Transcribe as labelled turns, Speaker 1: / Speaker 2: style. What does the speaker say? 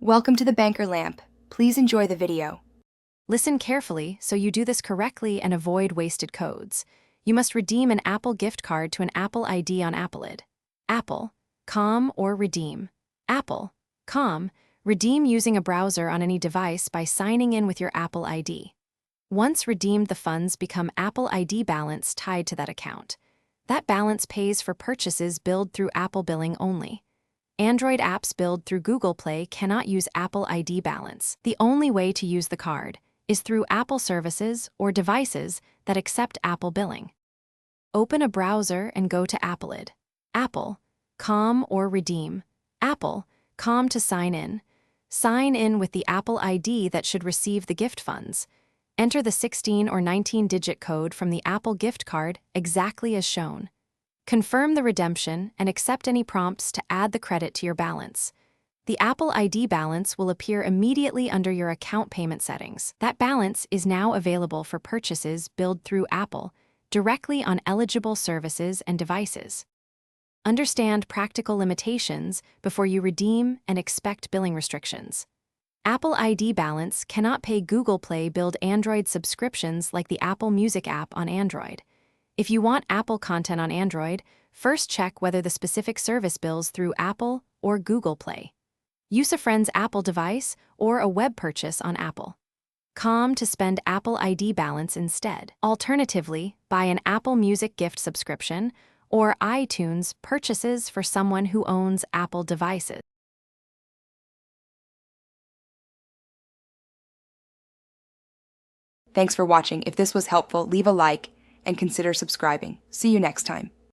Speaker 1: Welcome to the Banker Lamp. Please enjoy the video.
Speaker 2: Listen carefully so you do this correctly and avoid wasted codes. You must redeem an Apple gift card to an Apple ID on Appleid. Apple, com or redeem. Apple, com, redeem using a browser on any device by signing in with your Apple ID. Once redeemed, the funds become Apple ID balance tied to that account. That balance pays for purchases billed through Apple billing only. Android apps billed through Google Play cannot use Apple ID balance. The only way to use the card is through Apple services or devices that accept Apple billing. Open a browser and go to Appleid. Apple, com or redeem. Apple, com to sign in. Sign in with the Apple ID that should receive the gift funds. Enter the 16 or 19-digit code from the Apple gift card exactly as shown. Confirm the redemption and accept any prompts to add the credit to your balance. The Apple ID balance will appear immediately under your account payment settings. That balance is now available for purchases billed through Apple directly on eligible services and devices. Understand practical limitations before you redeem and expect billing restrictions. Apple ID balance cannot pay Google Play billed Android subscriptions like the Apple Music app on Android. If you want Apple content on Android, first check whether the specific service bills through Apple or Google Play. Use a friend's Apple device or a web purchase on Apple. Com to spend Apple ID balance instead. Alternatively, buy an Apple Music gift subscription or iTunes purchases for someone who owns Apple devices.
Speaker 1: Thanks for watching. If this was helpful, leave a like and consider subscribing. See you next time.